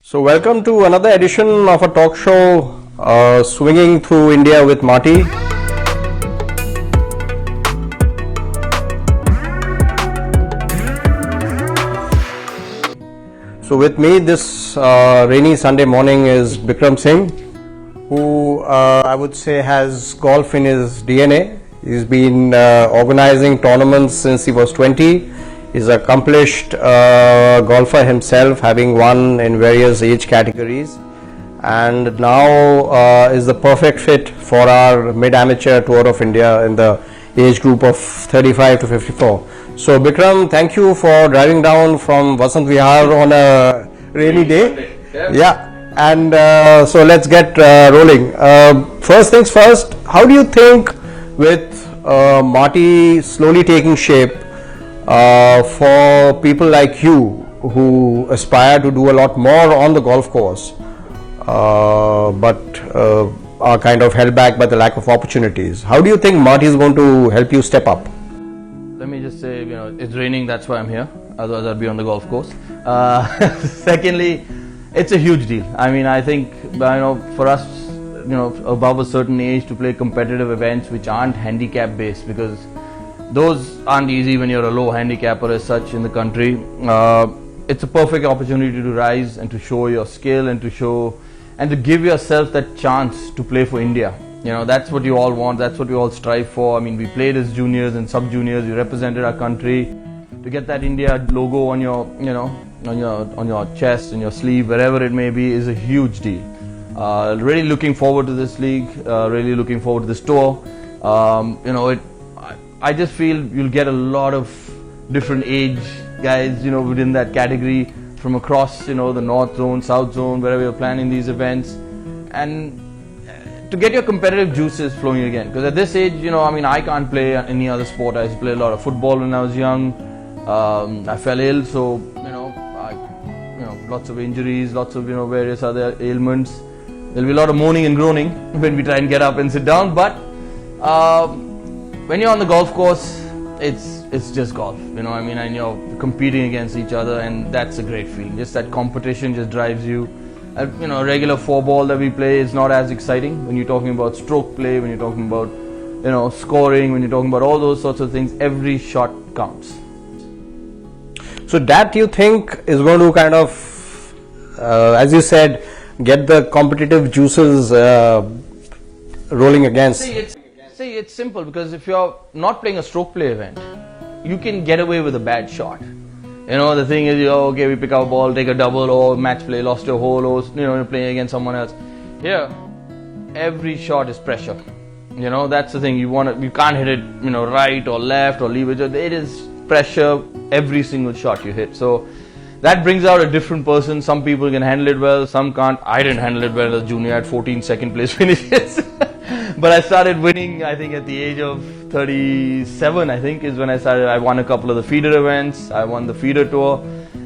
So welcome to another edition of a talk show, Swinging Through India with Marty. So with me this rainy Sunday morning is Bikram Singh, who I would say has golf in his DNA. He's been organizing tournaments since he was 20. He's an accomplished golfer himself, having won in various age categories, and now is the perfect fit for our mid-amateur tour of India in the age group of 35 to 54. So Bikram, thank you for driving down from Vasant Vihar on a rainy day. Yeah, and so let's get rolling. First things first, how do you think, with Marty slowly taking shape, for people like you who aspire to do a lot more on the golf course, but are kind of held back by the lack of opportunities, how do you think Marty is going to help you step up? Let me just say, it's raining, that's why I'm here. Otherwise, I'd be on the golf course. Secondly, it's a huge deal. I mean, I think, for us, above a certain age to play competitive events which aren't handicap based, because those aren't easy when you're a low handicapper as such in the country. It's a perfect opportunity to rise and to show your skill and to give yourself that chance to play for India. That's what you all want, that's what we all strive for. I mean, we played as juniors and sub-juniors, we represented our country. To get that India logo on your, on your chest, on your sleeve, wherever it may be, is a huge deal. Really looking forward to this league, really looking forward to this tour. I just feel you'll get a lot of different age guys, within that category from across, the North Zone, South Zone, wherever you're planning these events, and to get your competitive juices flowing again. Because at this age, I can't play any other sport. I used to play a lot of football when I was young. I fell ill, so lots of injuries, lots of various other ailments. There'll be a lot of moaning and groaning when we try and get up and sit down, but when you're on the golf course, it's just golf, and you're competing against each other, and that's a great feeling. Just that competition just drives you. A regular 4-ball that we play is not as exciting. When you're talking about stroke play, when you're talking about, scoring, when you're talking about all those sorts of things, every shot counts. So that you think is going to kind of, as you said, get the competitive juices rolling against? See, it's simple, because if you're not playing a stroke play event, you can get away with a bad shot. The thing is, okay, we pick up a ball, take a double, or match play, lost your hole, or you're playing against someone else. Here, every shot is pressure. That's the thing. You can't hit it, right or left or leave it. It is pressure every single shot you hit. So that brings out a different person. Some people can handle it well, some can't. I didn't handle it well as a junior. I had 14 second place finishes. But I started winning, I think, at the age of 37, I think, is when I started. I won a couple of the feeder events. I won the feeder tour,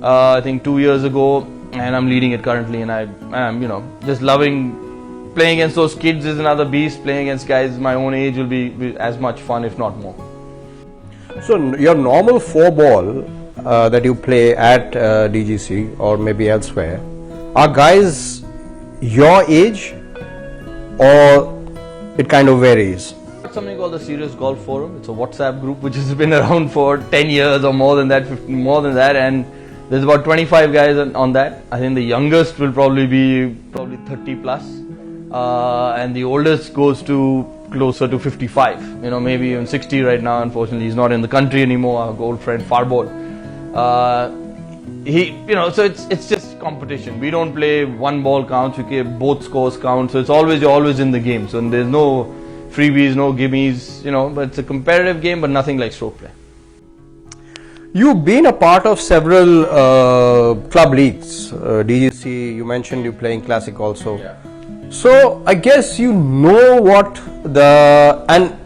I think 2 years ago, and I'm leading it currently. And I'm, just loving playing against those kids. Is another beast. Playing against guys my own age will be as much fun, if not more. So your normal 4-ball that you play at DGC or maybe elsewhere, are guys your age, or it kind of varies? Something called the Serious Golf Forum. It's a WhatsApp group which has been around for 10 years or more than that, 15, more than that, and there's about 25 guys on that. I think the youngest will probably be 30 plus, and the oldest goes to closer to 55. Maybe even 60 right now. Unfortunately, he's not in the country anymore. Our old friend Farbod. So it's just competition. We don't play one ball counts. We play both scores count. So you're always in the game. So there's no freebies, no gimmies. But it's a competitive game, but nothing like stroke play. You've been a part of several club leagues. DGC, you mentioned you're playing Classic also. Yeah. So I guess you know and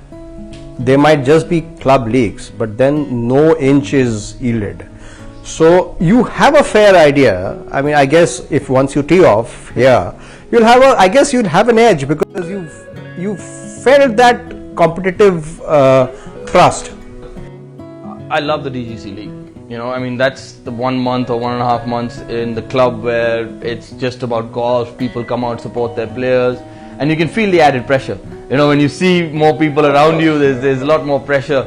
they might just be club leagues, but then no inch is yielded. So you have a fair idea. I guess if once you tee off here, you'd have an edge, because you've felt that competitive thrust. I love the DGC league. You know, I mean, that's the 1 month or 1.5 months in the club where it's just about golf. People come out, support their players, and you can feel the added pressure. You know, when you see more people around you, there's a lot more pressure.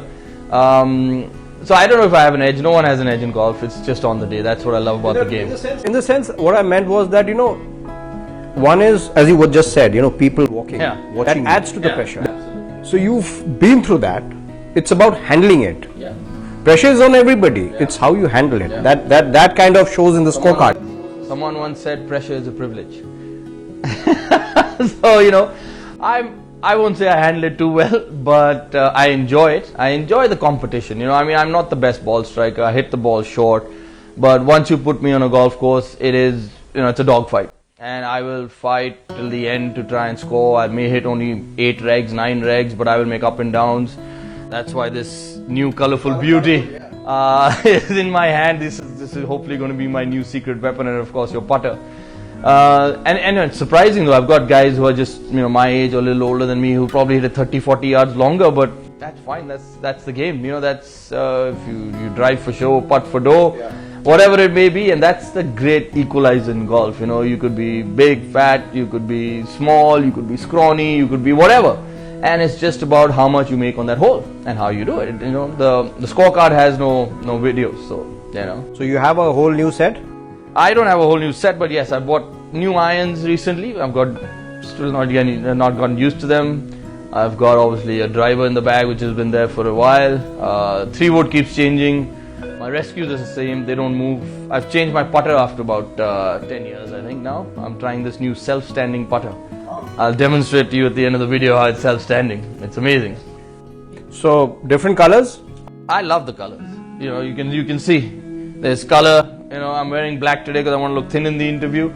So I don't know if I have an edge. No one has an edge in golf. It's just on the day. That's what I love about the game. In the sense, what I meant was that, you know, one is, as you just said, you know, people walking. Yeah. That adds to the Yeah, pressure. absolutely. So you've been through that. It's about handling it. Yeah. Pressure is on everybody. It's how you handle it. That kind of shows in the scorecard. Someone once said pressure is a privilege. So, you know, I won't say I handle it too well, but I enjoy it. I enjoy the competition. You know, I mean, I'm not the best ball striker. I hit the ball short, but once you put me on a golf course, it is, you know, it's a dogfight, and I will fight till the end to try and score. I may hit only 8 regs, 9 regs, but I will make up and downs. That's why this new colorful beauty is in my hand. This is hopefully going to be my new secret weapon, and of course your putter. And it's surprising though, I've got guys who are just, you know, my age or a little older than me who probably hit it 30-40 yards longer, but that's fine. That's the game. You know, that's if you drive for show, putt for dough, whatever it may be, and that's the great equalizer in golf. You know, you could be big, fat, you could be small, you could be scrawny, you could be whatever, and it's just about how much you make on that hole and how you do it. You know, the scorecard has no videos, so you know. So you have a whole new set? I don't have a whole new set, but yes, I bought new irons recently. I've got still not gotten used to them. I've got obviously a driver in the bag which has been there for a while. 3-wood keeps changing. My rescues are the same, they don't move. I've changed my putter after about 10 years, I think now. I'm trying this new self-standing putter. I'll demonstrate to you at the end of the video how it's self-standing. It's amazing. So different colors? I love the colors. You know, you can see there's color. You know, I'm wearing black today because I want to look thin in the interview.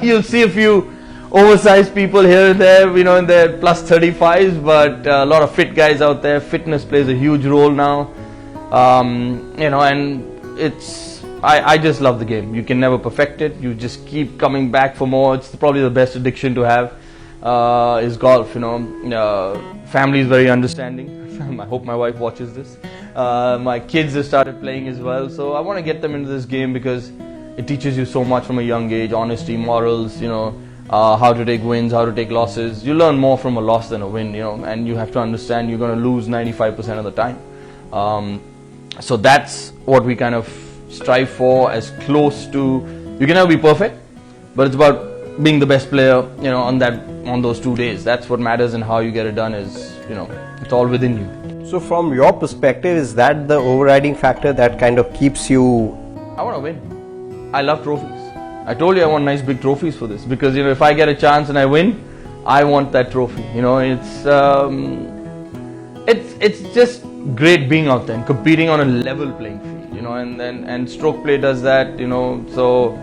You'll see a few oversized people here and there, you know, in their plus 35s, but a lot of fit guys out there. Fitness plays a huge role now. You know, and I just love the game. You can never perfect it. You just keep coming back for more. It's probably the best addiction to have is golf. You know, family is very understanding. I hope my wife watches this. My kids have started playing as well, so I want to get them into this game because it teaches you so much from a young age: honesty, morals, you know, how to take wins, how to take losses. You learn more from a loss than a win, you know, and you have to understand you're going to lose 95% of the time. So that's what we kind of strive for, as close to, you can never be perfect, but it's about being the best player, you know, on those 2 days. That's what matters, and how you get it done is, you know, it's all within you. So from your perspective, is that the overriding factor that kind of keeps you? I want to win. I love trophies. I told you I want nice big trophies for this, because, you know, if I get a chance and I win, I want that trophy. You know, it's just great being out there and competing on a level playing field, you know, and stroke play does that, you know, so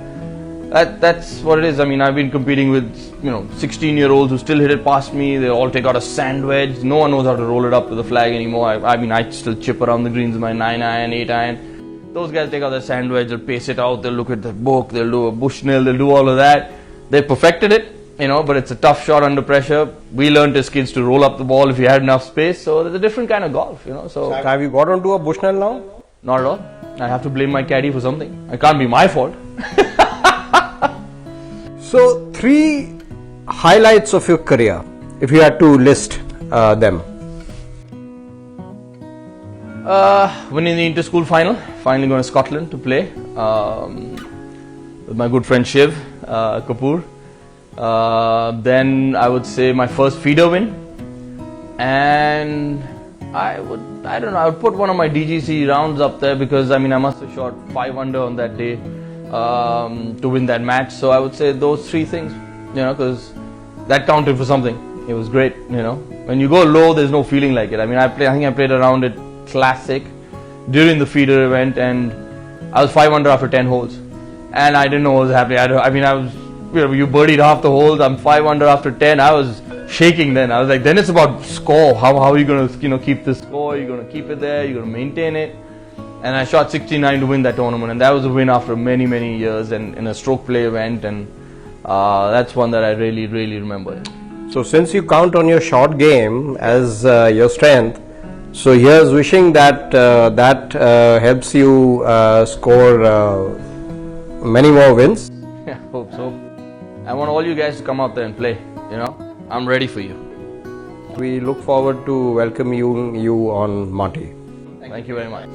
that's what it is. I mean, I've been competing with, you know, 16-year-olds who still hit it past me. They all take out a sand wedge. No one knows how to roll it up to the flag anymore. I mean, I still chip around the greens with my 9-iron, 8-iron. Those guys take out their sand wedge, they'll pace it out, they'll look at the book, they'll do a Bushnell, they'll do all of that. They perfected it, you know, but it's a tough shot under pressure. We learned as kids to roll up the ball if you had enough space, so there's a different kind of golf, you know. So have you got onto a Bushnell now? Not at all. I have to blame my caddy for something. It can't be my fault. So 3 highlights of your career, if you had to list them. Winning the inter-school final, finally going to Scotland to play with my good friend Shiv Kapoor. Then I would say my first feeder win, and I don't know, I would put one of my DGC rounds up there, because I mean I must have shot 5 under on that day to win that match. So I would say those 3 things, you know, because that counted for something. It was great, you know. When you go low, there's no feeling like it. I mean, I think I played around at Classic during the feeder event, and I was 5 under after 10 holes, and I didn't know what was happening. I mean, I was, you know, you birdied half the holes. I'm 5 under after 10. I was shaking then. I was like, then it's about score. How are you going to, you know, keep the score? You're going to keep it there. You're going to maintain it. And I shot 69 to win that tournament, and that was a win after many, many years, and in a stroke play event, and that's one that I really, really remember. So since you count on your short game as your strength, So here's wishing that helps you score many more wins. Yeah, hope so. I want all you guys to come out there and play. You know, I'm ready for you. We look forward to welcoming you on Monty. Thank you very much.